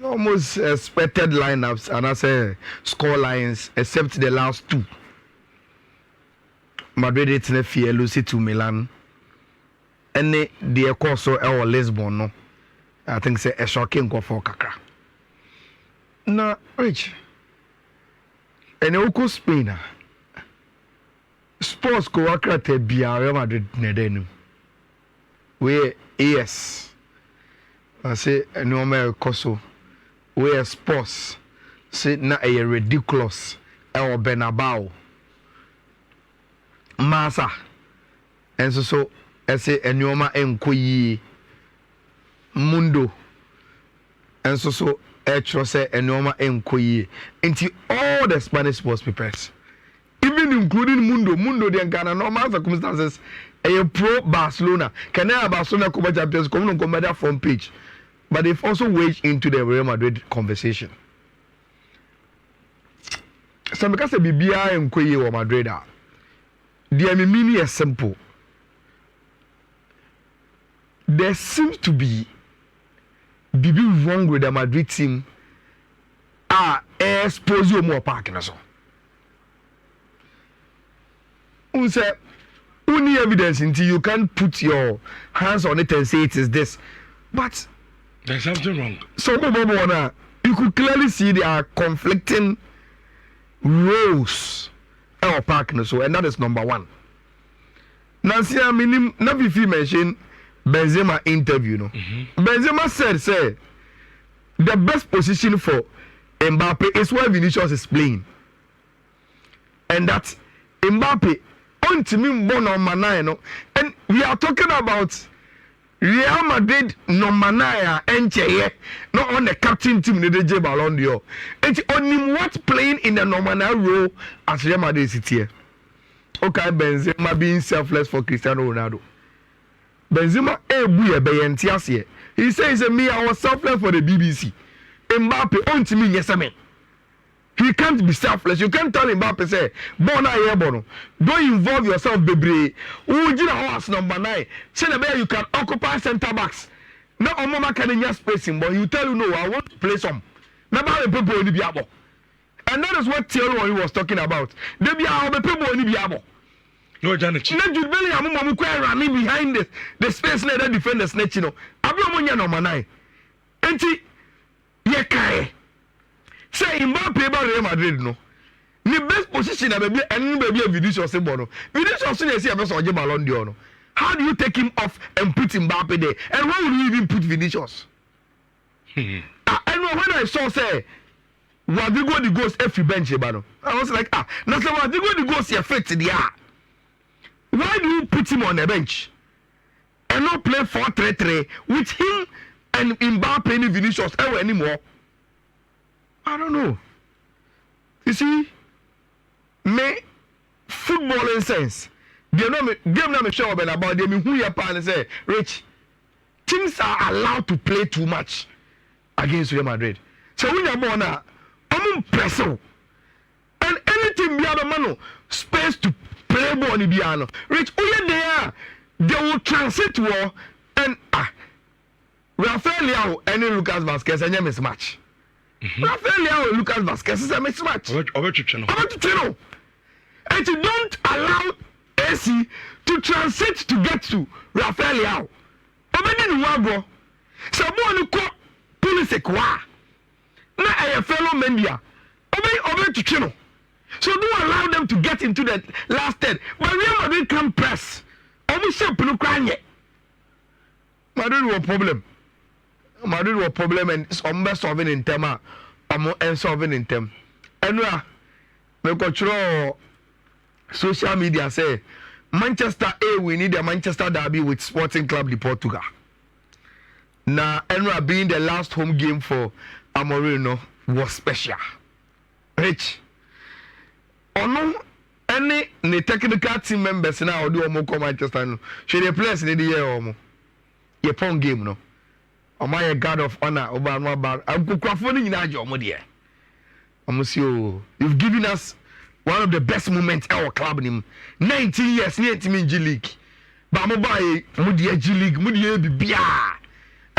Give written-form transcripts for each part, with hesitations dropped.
almost expected lineups and I say score lines except the last two. Madrid it's Nefie Lucy to Milan. And the course or Lisbon no. I think say a shocking go for Kakra. Na rich. And Oko Spain. Sports go akrate bia Real Madrid nedenu. We yes. I say no more koso. We sports. Say na a ridiculous. El Benabao. Masa. And so I say enyoma enkoyi mundo. And so Echo say enyoma enkoyi. Into all the Spanish sports papers. Even including Mundo the Ghana normal circumstances. A pro Barcelona. Can I have Barcelona Copa Champions come on that front page? But they've also waged into the Real Madrid conversation. So because the BBI and Koye or Madrid are the meaning is simple. There seems to be wrong with the Madrid team. Expose you more parking as well. Only evidence until you can't put your hands on it and say it is this. But there's something wrong. So you could clearly see there are conflicting roles our partners, so and that is number one. Nancy, I mean, not if you mention Benzema interview, no. Benzema said, the best position for Mbappe is where Vinicius is playing, and that Mbappe on to me number 9, no. And we are talking about Real Madrid number 9 not on the captain team the DJ Ballon d'Or. It's only what playing in the number 9 role as Real Madrid is here. Okay, Benzema being selfless for Cristiano Ronaldo. Benzema he says me I was selfless for the BBC. Mbappe on to me yes I mean. He can't be selfless. You can't tell Mbappe say, "Bona yebono, don't involve yourself, baby." Ujina house number 9. Say the you can occupy center backs. No, Omama can spacing, but you tell you no, I want to play some. Never the people in the biabo. And that is what Thierry was talking about. They be our people in the biabo. No, Janet. No, you really am running behind the space net defender snatch. You know, Abiyomonya number 9. Enti yekae. Say Mbappe about Real Madrid no. The best position and baby Vinicius Bono. Vinicius is here because of Ballon d'Or no. How do you take him off and put Mbappe there? And why would you even put Vinicius? And when I saw say Rodrigo the goes every bench no. I was like now say Rodrigo the goes effect the why do you put him on the bench and not play 4-3-3 with him and Mbappe and Vinicius anymore? I don't know. You see, me football in sense. Game na me sure about them who you pan say, Rich, teams are allowed to play too much against Real Madrid. So when you're born now, I'm pressing. And anything beyond man space to play ball in piano. Rich, oh yeah, they will transit war and Rafael Leao and Lucas Vazquez and mismatch. Rafael Leao and Lucas Vazquez is a mismatch. And you don't allow AC to transit to get to Rafael Leao. Obedi ni wabo. Sabo ni ko police kwa. Na a fellow Mendia. Obedi to chino. So don't allow them to get into the last third. But Real Madrid can press. Almost shape no cranye. Madrid was problem. Madrid was problem and some best solving in term. And solving in term. And we control social media say Manchester we need a Manchester derby with Sporting Club de Portugal. Now Enra being the last home game for Amorim was special. Rich. Ono any the technical team members now do omo Manchester no. She the players in the year omo. Ye pon game no. Omo God of honor over no bar. Akukwafo ni nyina je omo de. Omo si o. You've given us one of the best moments our club in 19 years near G League. But mo buy G League, bibia.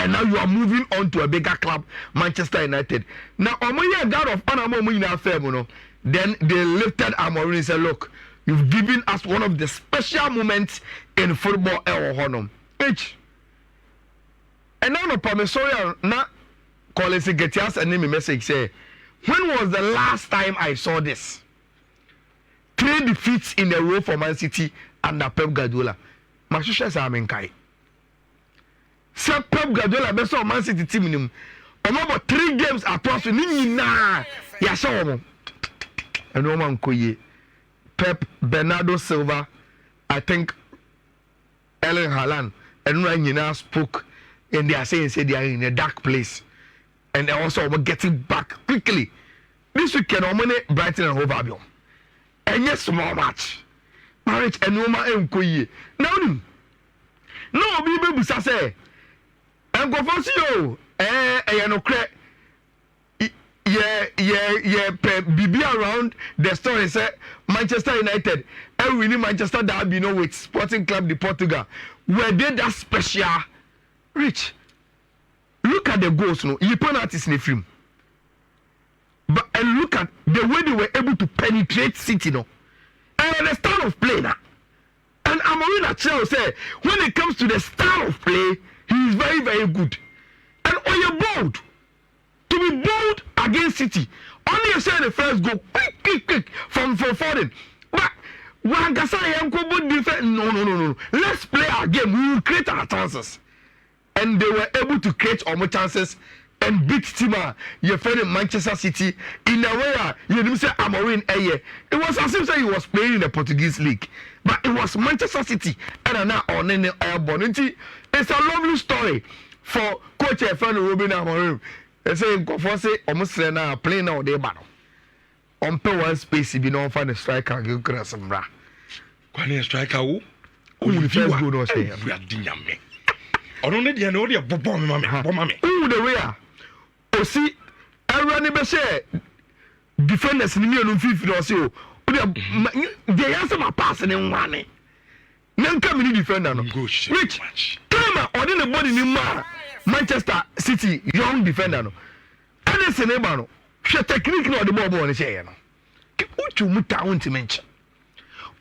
and now you are moving on to a bigger club, Manchester United. Now, Omoye God of honor, then they lifted Amorim and said, look, you've given us one of the special moments in football. H. And now, no Pamesoya, na Collins Getias and me message say, when was the last time I saw this? 3 defeats in a row for Man City under Pep Guardiola. Mashusha sa amenkai. Say Pep Guardiola best of Man City team nim. About 3 games across ni na ya show mo. And no man koye. Pep, Bernardo Silva, I think Erling Haaland, and Ryan spoke and they are saying they are in a dark place. And they also getting back quickly. This weekend, I'm Brighton and Hove Albion. And yes, small match. Marriage and no man koye. No, people say, and go for you. No crack. Be around the story say Manchester United and winning Manchester Derby with Sporting Club de Portugal. Were they that special? Rich, look at the goals, you penalties in the film. But and look at the way they were able to penetrate City, and the style of play now. And Amorim say when it comes to the style of play, he is very, very good. And on your bold. To be bold against City. Only you say the first goal, quick, from Foden. But when Gasai defense, no. Let's play our game. We will create our chances. And they were able to create all more chances and beat Tima. You fell in Manchester City in a way you didn't say Amorim Eye. It was as if he was playing in the Portuguese league. But it was Manchester City and now on the airborne. It's a lovely story for Coach Efren Ruben Amorim. They say almost now playing now they battle. On pay one space be no find a striker go cross some bra. Kwani striker who? The first goal no say. We are dinyame. Ono ne dia no dia bobo me mame. Who the way ah? O see everyone be say defenders ni me no 50 no say o. They answer my pass in one. Nanka me defender no. Which time on the body ni ma Manchester City young defender no. And the neighbor no. She technique no the ball on say no. Uchu muta won't mention.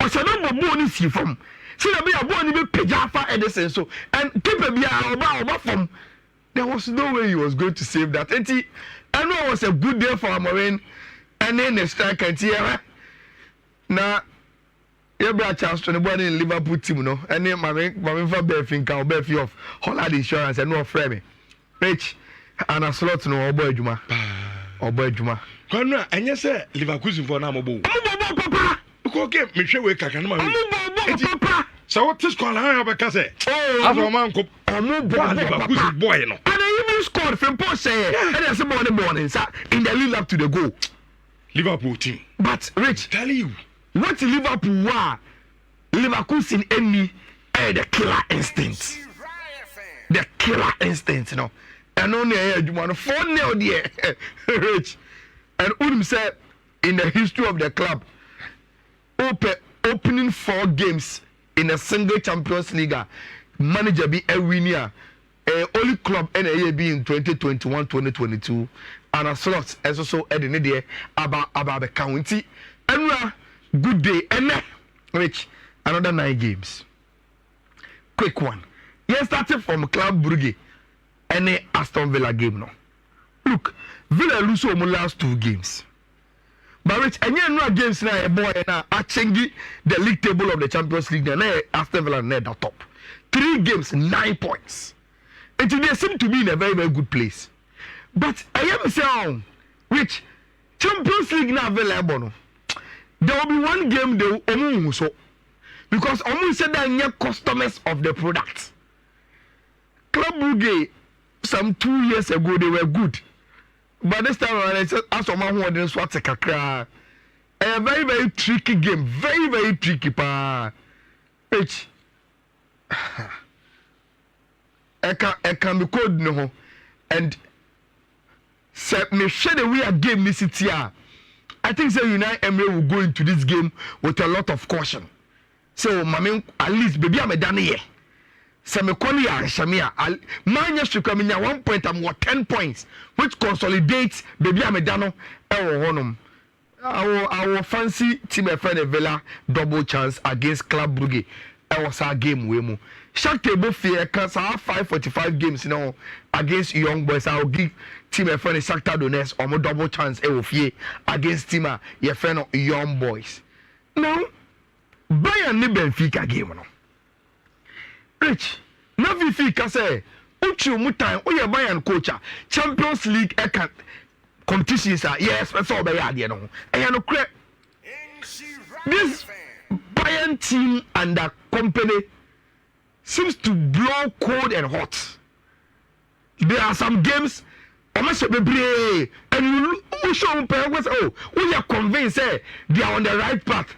O say no ball ni si from. See na be a ball ni be pejafa Edison so and keep a be oba from. There was no way he was going to save that. And I know it was a good day for Amorim and then the striker and na Ebra chance to the body in Liverpool team no and then my for Belfin can Belfin of Holland Insurance and no frame Rich and a slot no boy Juma Kwana anya say Liverpool for na mobo papa ko ke me hwe we kaka na ma papa so what is called how be say as o man ko Liverpool boy no and he even scored from post say and there's a morning sir in the lead up to the goal Liverpool team but Rich tell you what Liverpool were Leverkusen enemy the killer instinct you know and only you want 4-0 there Rich and Udim said in the history of the club opening 4 games in a single Champions League manager be a winner only club NAB in 2021-2022 and a slot as also at the day about the county and good day and Rich another 9 games quick one yes started from Club Brugge and the Aston Villa game no look Villa lose almost last 2 games but Rich and you know games now a boy now I change the league table of the Champions League now Aston Villa near the top 3 games 9 points and they seem to be in a very, very good place but I am saying Rich Champions League now available no there will be one game they will so because almost said that you're customers of the product. Club Brugge some 2 years ago they were good, but this time around it's as someone who didn't swat a very, very tricky game, very, very tricky pa. Which I can be called no and set me share the way a game this city. I think so United Emre will go into this game with a lot of caution. So, at least baby I'm done here. Semikoli Shamia, Manya Shukamina 1 point, I'm 10 points, which consolidates baby Amedano, Honum. Our fancy team friend Villa double chance against Club Brugge. Was our game wemu. Shakhtar Bofia cause our 545 games now against Young Boys. I'll give team friend Shakhtar Donetsk or more double chance against team your friend Young Boys. Now, Bayern ni Benfica game no. Rich, na Benfica say, uchu mutan oye Bayern coach Champions League competitions are yes, that's all Bayern no. And no credit. This Bayern team and the company seems to blow cold and hot. There are some games and you show we are convinced they are on the right path.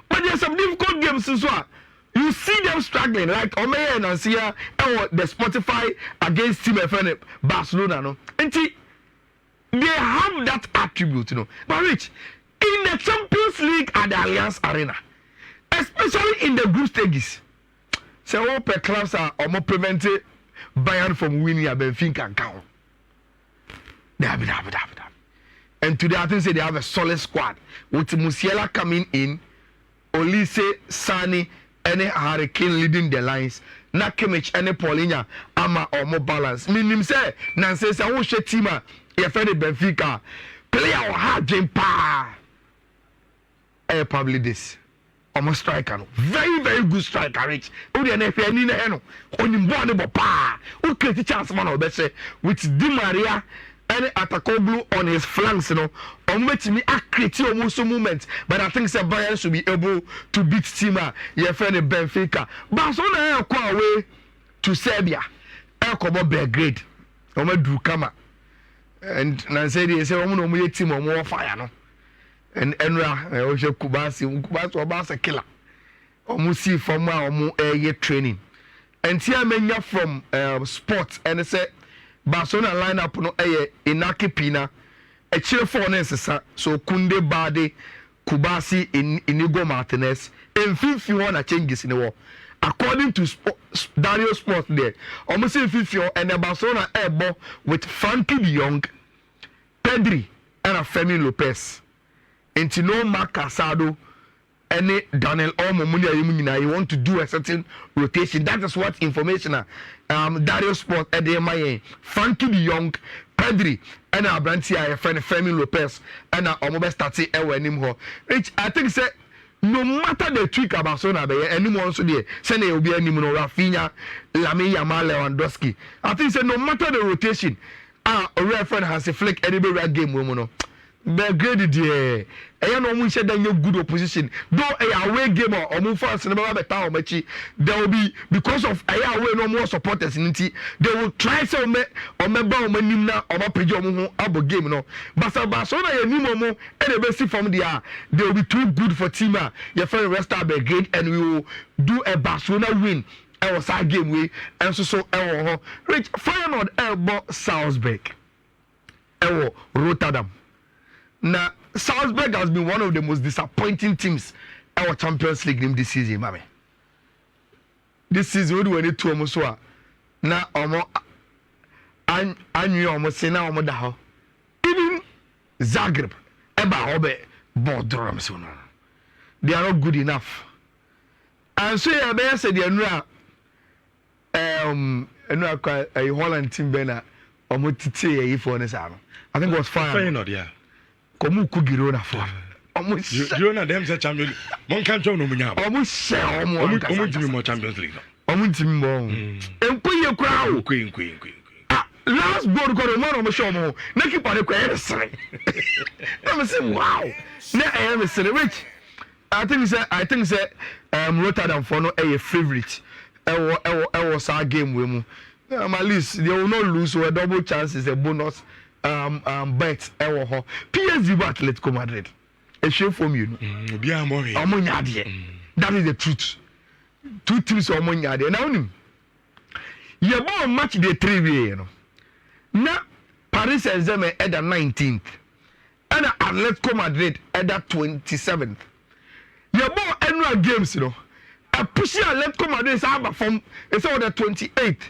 But there are some difficult games as well. You see them struggling, like Omeya and Asia the Spotify against Team FN Barcelona. No? And they have that attribute, you know. But Rich, in the Champions League at the Allianz Arena, especially in the group stages, so all per clubs are almost prevented Bayern from winning a Benfica account. And today I think they have a solid squad with Musiala coming in, Olise, Sani, and Harry Kane leading the lines. Na Kimmich and Paulinho ama or more balance. Meaning say Nancy say who share team e fe de Benfica player or hard game pa. Probably this. Almost striker no. Very good striker Rich. Who dey na fe ni na no. Onimbo ne bo pa. Who create chance man obese with Di Maria and Atakoglu on his flanks, you know, on which me create almost a movement. But I think Bayern should be able to beat Tima, your friend Benfica. Barcelona are away to Serbia. Elkobo Belgrade. Drew Kama. And Nancy say, "I'm no team or more fire, no." And Enra, Kubasi was a killer. Almost see from my air training. And here many from sports and say. Barcelona lineup no Inaki Pina a cheer for necessary so Kunde Bade Kubasi Inigo Martinez and 51 changes in the war according to Dario Sports there almost 50 and the Barcelona airborne with Frankie de Jong, Pedri and Femi Lopez into no Marc Casado any Daniel Omo you want to do a certain rotation. That is what information Dario Sport at the MIA Frankie de Jong, Pedri and Abrantia friend Femi Lopez and Omo starting anymore. Which I think say no matter the trick about Sona anyone so there send it will be any Rafinha, Lamine Yamal, Lewandowski. I think say no matter the rotation a referee has a flick any game woman. Belgrade there. No one said that you good opposition. Though a away game or move fast in the town, there will be because of a away no more supporters in it. They will try some or member or menina or my abo game no. But Barcelona you need more and the best from there. They will be too good for Tima. Your friend rest up Belgrade and we will do a Barcelona win. I was our game way and so Rich Feyenoord elbow Salzburg. Rotterdam. Now, Salzburg has been one of the most disappointing teams in our Champions League game this season, mami. This season, we do any two almost so. Now, I knew almost say now almost that. Even Zagreb, Eba Obe, Bodrum so no. They are not good enough. And so I said they are a Holland team bena almost titi for this I think it was fine. Yeah. Komu kugirona for. Girona them say Champions League. Mon kan no munya. Omu se omu timi mo Champions League. Omu timi mo. Enkoye kra o. Enkoye. Last goal ko mo no mo show mo. Na keeper de ko e sere. I say wow. Na I am sere which I think say Rotterdam for no a favorite. Was our game we mu. At least they will not lose so a double chance is a bonus. Bet PSG by Atletico Madrid. A shame from you. That is the truth. Two teams are among you. Now, you about match the 3 you know. Now, Paris Saint-Germain at the 19th, and Atletico Madrid at the 27th. You about annual games, you know. pushing Atletico Madrid is about from it's on the 28th.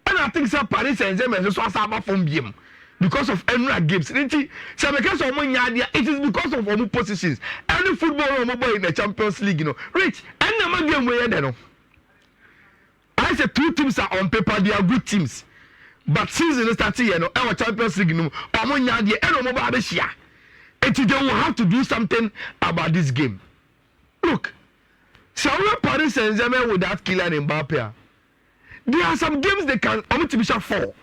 And I think Paris Saint-Germain is also about from BM because of Emra games. It is because of our positions. Any football in the Champions League, you know. Rich, and the game where they know. I said 2 teams are on paper, they are good teams. But season is starting, you know, our Champions League, you know, and they will have to do something about this game. Look, so Paris Saint-Germain without Kylian Mbappe, there are some games they can only to be shot for.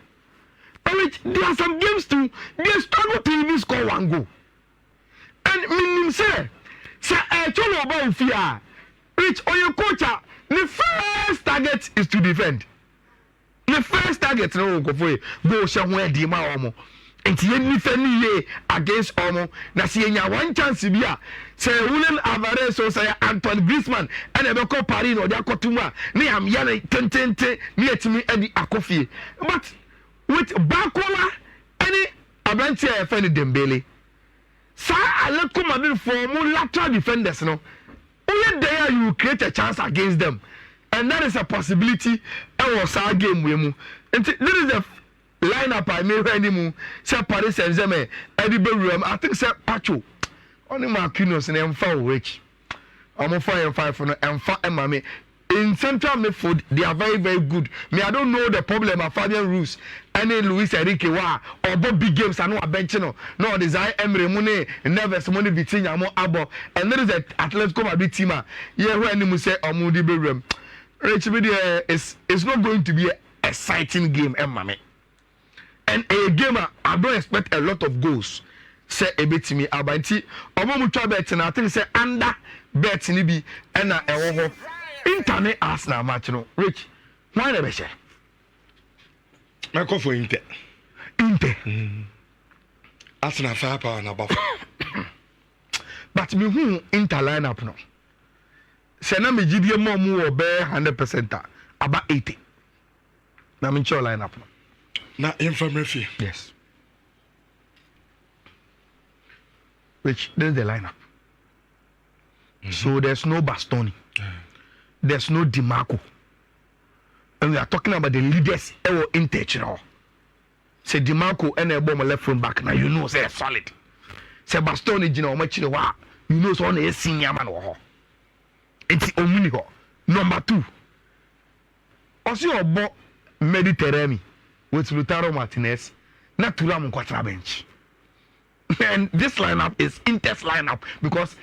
There are some games too, they struggle to even score 1 goal. And meaning say I told you about fear. Rich, or your coach, the first target is to defend. The first target no go for go show where the ma enti yen defend ye against omo na se nya one chance bia say Julian Alvarez so say Antoine Griezmann and e be call Paris no dia kotum a na am ya tentente na etimi adi akofie but with Bakola any abranti e fe ni Dembele sa Atletico Madrid form lateral defenders no only there you create a chance against them. And that is a possibility. I was our game with mu. And this is a lineup I made anymore. Say Paris Saint-Germain, Eddie Bellerin. I think say Pacho. Only Marquinhos and Emfa Rich. I'm on 5 for Emfa and Mame. In central midfield, they are very, very good. Me, I don't know the problem of Fabian Ruiz and Luis Enrique or both big games. I know a bench no design Emre Mune, Neves Mone Vitinha, Mo Abo, and there is an Atletico Madrid team. Yeah, when you say Omudi Bellerin. Rich media is not going to be an exciting game, Mame. And a game I don't expect a lot of goals. Say a bit to me, Abanti, Omomucha bet, and I think say under bet ni be and a internet Arsenal match. No, Rich, why never share? I call for Inter. Arsenal firepower and above. But me who Inter lineup no. Sena me GDM more be 100% about 80. Na me show lineup. Na infirmary. Yes. Which this is the lineup. So there's no Bastoni. There's no Dimarco. And we are talking about the leaders ever intentional. Say Dimarco and a bomb left from back. Now you know say solid. Say Bastoni you know much you know so on a senior man or it's Omniho. Number 2. Also about Mediterranean with Lautaro Martinez, not Thuram Quatra bench. And this lineup is Inter's lineup because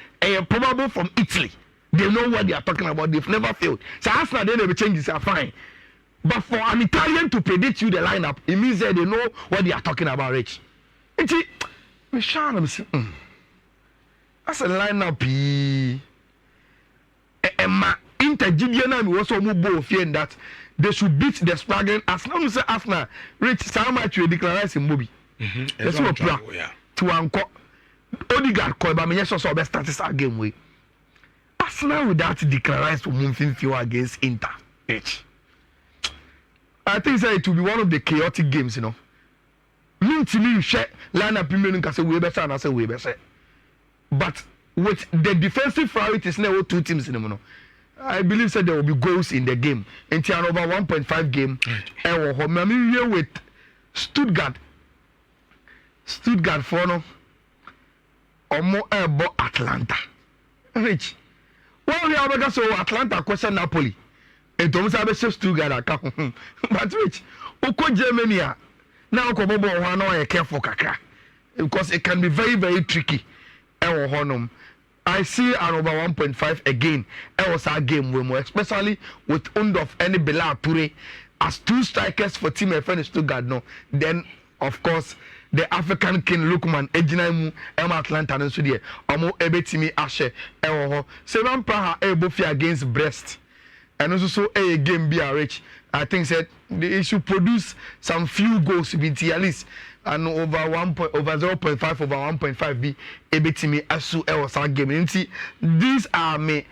probably from Italy. They know what they are talking about. They've never failed. So after they never changes are fine. But for an Italian to predict you the lineup, it means that they know what they are talking about, Rich. That's a lineup. Emma Intergidiana we also move both fearing that they should beat the struggling Arsenal. Say Arsenal Rich so much you declare in Mobi. That's what plan to anchor Odegaard call but me so best start this game way. Arsenal without declare to move against Inter. I think it will be one of the chaotic games, you know. Mean to me share lineup premium can say we better and I say we better. But with the defensive priorities now 2 teams in the mono. I believe that there will be goals in the game. Until over 1.5 game. I'm here with Stuttgart for no or more about Atlanta. Rich. Well, we are so Atlanta question Napoli. And Thomas Abbas Stuttgart. But Rich, Oko Germany now come over one or careful kakra. Because it can be very, very tricky. I see an over 1.5 again. It was our game, especially with Undorf and Bela Toure as 2 strikers for Team FN Stuttgart. No, then of course the African King Lukman Ejinaimu Emma Atlanta and so there. Omo Ebetimi Ashe Ewo. Seven Praha Ebofi against Brest, and also a game be rich. I think said they should produce some few goals to be at least. And over 0.5 over 1.5 be ebetimi asu e was our game. These are me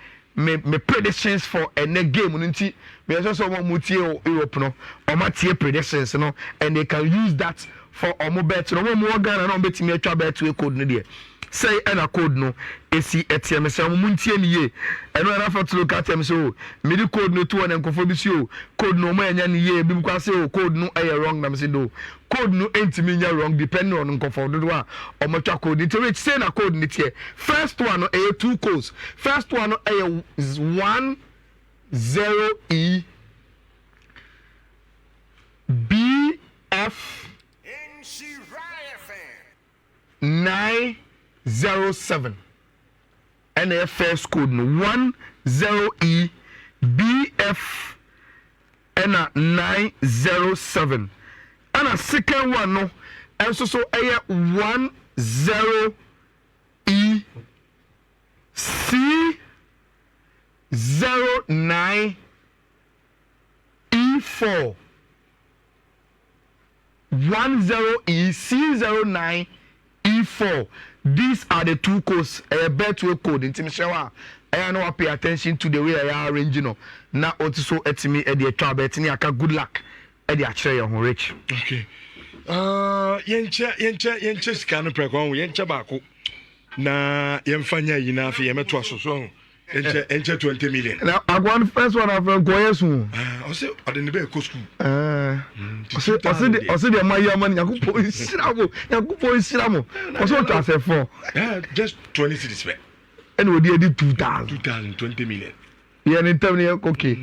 predictions for a next game. Me also want mutie Europe no or matie predictions no, and they can use that for omo bet no more Ghana no betimi atwa bet we code no there. say ɛna code no esi ɛtiɛ say mo ntie ni ye ɛno ɛna fa to look at them so me di code no to na nkofo bi si o code no mo enya ni ye bi mu kwa say o code no ɛyɛ wrong na me say do code no entimi nya wrong depending on nkofo do a ɔmotwa code it which say na code ni tie first one no ɛyɛ 2 codes first one no ɛyɛ 10E BF 907 and a first code no 10E BF and a 907 and a second one no and so a 10E C09E4 10E C09E4. These are the 2 codes. A better code in Tim Shawa. I know I pay attention to the way I arrange, you know. Now, also at me at the tribe, at Niaka, good luck at the actual rich. Okay. Yencha scan precon, yencha bako. Na yemfanya yinafi yemetwa so. Yencha 20 million. Now, I want first one of Goyasu. I say, I didn't be a cost. I said, my young man, Yakupo is Siramo. Also, I said for just 20 cities. And we did 2000. 2020 million. Yeah, and tell me, okay.